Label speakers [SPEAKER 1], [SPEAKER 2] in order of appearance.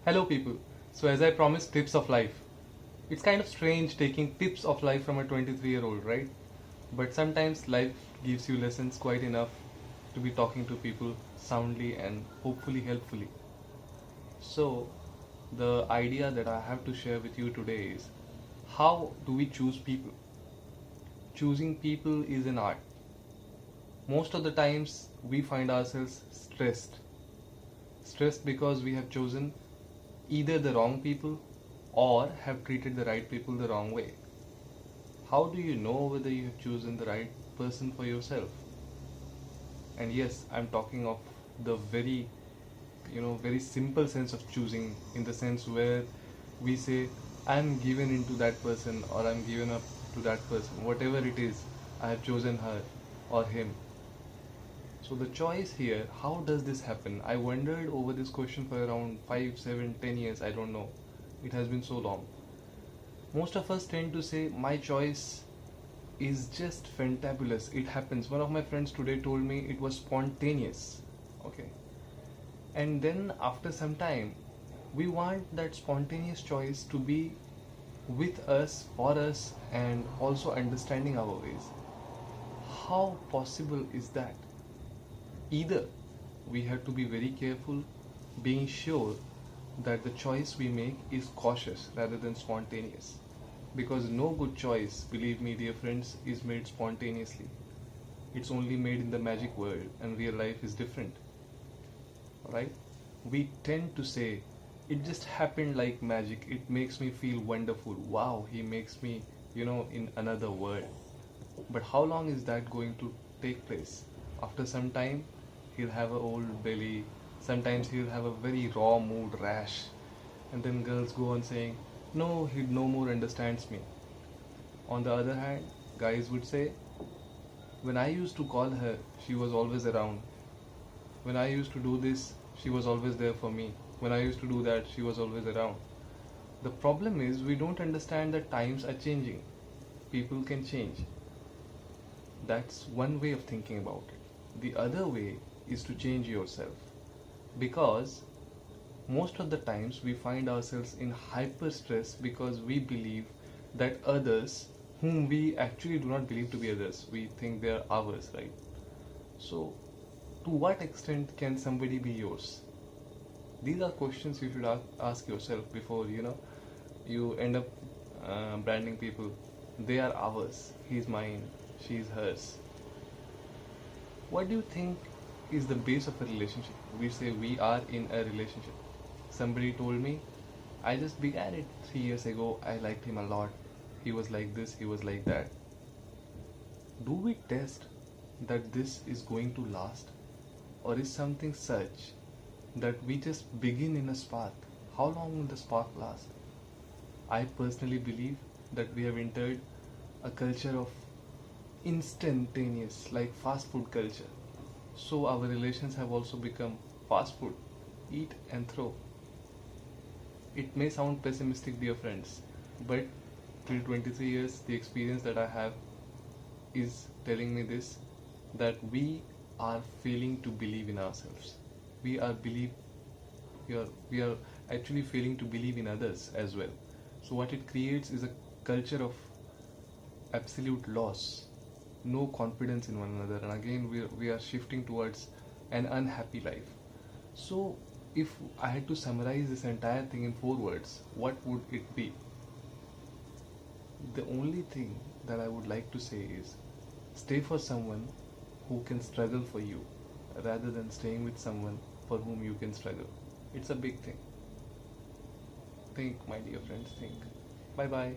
[SPEAKER 1] Hello, people. So, as I promised, tips of life. It's kind of strange taking tips of life from a 23-year-old, right? But sometimes life gives you lessons quite enough to be talking to people soundly and hopefully helpfully. So, the idea that I have to share with you today is how do we choose people? Choosing people is an art. Most of the times, we find ourselves stressed. Stressed because we have chosen either the wrong people or have treated the right people the wrong way. How do you know whether you have chosen the right person for yourself? And yes, I'm talking of the very simple sense of choosing, in the sense where we say, I'm given into that person or I'm given up to that person, whatever it is, I have chosen her or him. So the choice here, how does this happen? I wondered over this question for around 5, 7, 10 years, I don't know. It has been so long. Most of us tend to say, my choice is just fantabulous. It happens. One of my friends today told me it was spontaneous. Okay. And then after some time, we want that spontaneous choice to be with us, for us, and also understanding our ways. How possible is that? Either we have to be very careful, being sure that the choice we make is cautious rather than spontaneous. Because no good choice, believe me, dear friends, is made spontaneously. It's only made in the magic world, and real life is different. Right? We tend to say, it just happened like magic. It makes me feel wonderful. Wow, he makes me, in another world. But how long is that going to take place? After some time, he'll have a old belly. Sometimes he'll have a very raw mood rash. And then girls go on saying, no, he no more understands me. On the other hand, guys would say, when I used to call her, she was always around. When I used to do this, she was always there for me. When I used to do that, she was always around. The problem is we don't understand that times are changing. People can change. That's one way of thinking about it. The other way is to change yourself. Because most of the times we find ourselves in hyper stress because we believe that others, whom we actually do not believe to be others, we think they are ours, right? So, to what extent can somebody be yours? These are questions you should ask yourself before you end up branding people. They are ours. He's mine. She's hers. What do you think is the base of a relationship? We say we are in a relationship. Somebody told me, I just began it 3 years ago. I liked him a lot. He was like this, he was like that. Do we test that this is going to last? Or is something such that we just begin in a spark? How long will the spark last? I personally believe that we have entered a culture of instantaneous, like fast food culture. So our relations have also become fast food, eat and throw. It may sound pessimistic, dear friends, but till 23 years, the experience that I have is telling me this, that we are failing to believe in ourselves. We are believe we are actually failing to believe in others as well. So what it creates is a culture of absolute loss, no confidence in one another, and again we are shifting towards an unhappy life. So if I had to summarize this entire thing in 4 words, what would it be? The only thing that I would like to say is, stay for someone who can struggle for you rather than staying with someone for whom you can struggle. It's a big thing. Think, my dear friends, think. Bye bye.